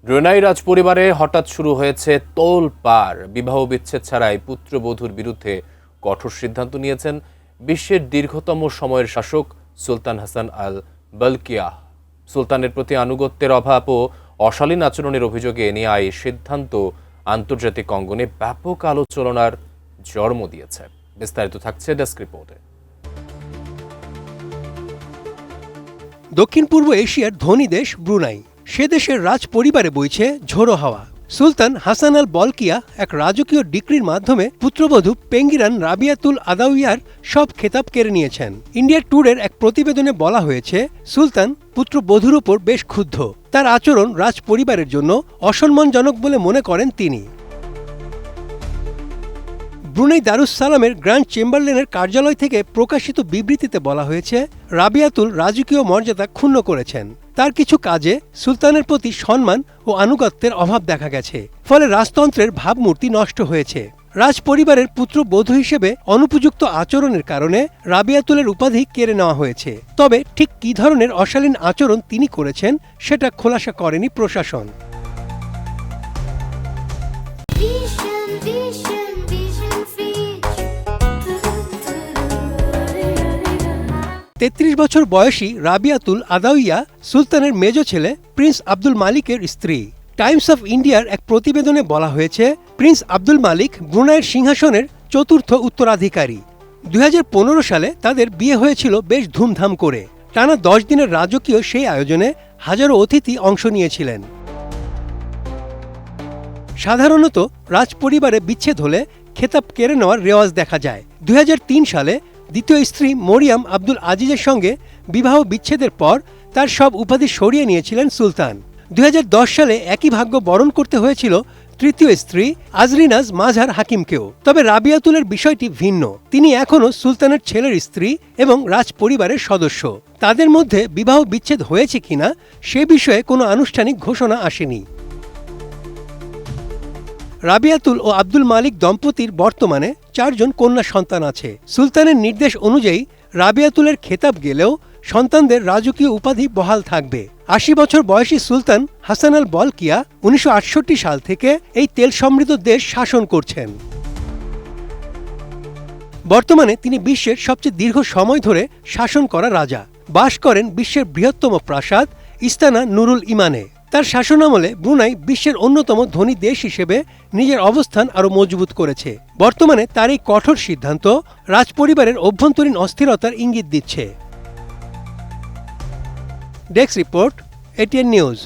Brunei রাজপরিবারে হঠাৎ শুরু হয়েছে তোলপাড়। বিবাহ বিচ্ছেদ ছাড়াই পুত্রবধূর বিরুদ্ধে কঠোর সিদ্ধান্ত নিয়েছেন বিশ্বের দীর্ঘতম সময়ের শাসক সুলতান হাসান আল বলকিয়াহ। সুলতানের প্রতি আনুগত্যের অভাব ও অশালীন আচরণের অভিযোগে নেওয়া এই সিদ্ধান্ত আন্তর্জাতিক অঙ্গনে ব্যাপক আলোচনার জন্ম দিয়েছে। বিস্তারিত থাকছে ডেস্ক রিপোর্টে। দক্ষিণ পূর্ব এশিয়ার ধনী দেশ ব্রুনাই, সে দেশের রাজ পরিবারে বইছে ঝোড়ো হাওয়া। সুলতান হাসান আল বলকিয়া এক রাজকীয় ডিক্রির মাধ্যমে পুত্রবধূ পেঙ্গিরান রাবিয়াতুল আদাউইয়ার সব খেতাব কেড়ে নিয়েছেন। ইন্ডিয়া টুডের এক প্রতিবেদনে বলা হয়েছে, সুলতান পুত্রবধূর ওপর বেশ ক্ষুব্ধ। তার আচরণ রাজ পরিবারের জন্য অসম্মানজনক বলে মনে করেন তিনি। ব্রুনাই দারুস সালামের গ্র্যান্ড চেম্বারলেনের কার্যালয় থেকে প্রকাশিত বিবৃতিতে বলা হয়েছে, রাবিয়াতুল রাজকীয় মর্যাদা ক্ষুণ্ণ করেছেন। তার কিছু কাজে সুলতানের প্রতি সম্মান ও আনুগত্যের অভাব দেখা গেছে, ফলে রাজতন্ত্রের ভাবমূর্তি নষ্ট হয়েছে। রাজ পরিবারের পুত্রবধূ হিসেবে অনুপযুক্ত আচরণের কারণে রাবিয়াতুলের উপাধি কেড়ে নেওয়া হয়েছে। তবে ঠিক কী ধরনের অশালীন আচরণ তিনি করেছেন সেটা খোলাসা করেনি প্রশাসন। ৩৩ বছর বয়সী রাবিয়াতুল আদাউইয়া সুলতানের মেজ ছেলে প্রিন্স আব্দুল মালিকের স্ত্রী। টাইমস অফ ইন্ডিয়ার এক প্রতিবেদনে বলা হয়েছে, প্রিন্স আব্দুল মালিক ব্রুনাইয়ের সিংহাসনের চতুর্থ উত্তরাধিকারী। ২০১৫ সালে তাদের বিয়ে হয়েছিল বেশ ধুমধাম করে। টানা ১০ দিনের রাজকীয় সেই আয়োজনে হাজারো অতিথি অংশ নিয়েছিলেন। সাধারণত রাজপরিবারে বিচ্ছেদ হলে খেতাব কেড়ে নেওয়ার রেওয়াজ দেখা যায়। ২০০৩ সালে দ্বিতীয় স্ত্রী মরিয়াম আব্দুল আজিজের সঙ্গে বিবাহ বিচ্ছেদের পর তার সব উপাধি সরিয়ে নিয়েছিলেন সুলতান। ২০১০ সালে একই ভাগ্য বরণ করতে হয়েছিল তৃতীয় স্ত্রী আজরিনাজ মাঝহার হাকিমকেও। তবে রাবিয়াতুলের বিষয়টি ভিন্ন। তিনি এখনও সুলতানের ছেলের স্ত্রী এবং রাজ পরিবারের সদস্য। তাদের মধ্যে বিবাহ বিচ্ছেদ হয়েছে কিনা সে বিষয়ে কোনো আনুষ্ঠানিক ঘোষণা আসেনি। রাবিয়াতুল ও আব্দুল মালিক দম্পতির বর্তমানে ৪ জন কন্যা সন্তান আছে। সুলতানের নির্দেশ অনুযায়ী রাবিয়াতুলের খেতাব গেলেও সন্তানদের রাজকীয় উপাধি বহাল থাকবে। ৮০ বছর বয়সী সুলতান হাসান আল বলকিয়া ১৯৬৮ সাল থেকে এই তেল সমৃদ্ধ দেশ শাসন করছেন। বর্তমানে তিনি বিশ্বের সবচেয়ে দীর্ঘ সময় ধরে শাসন করা রাজা। বাস করেন বিশ্বের বৃহত্তম প্রাসাদ ইস্তানা নুরুল ইমানে। তার শাসনামলে ব্রুনাই বিশ্বের অন্যতম ধনী দেশ হিসেবে নিজের অবস্থান আরও মজবুত করেছে। বর্তমানে তার এই কঠোর সিদ্ধান্ত রাজপরিবারের অভ্যন্তরীণ অস্থিরতার ইঙ্গিত দিচ্ছে। Desk report, ATN news.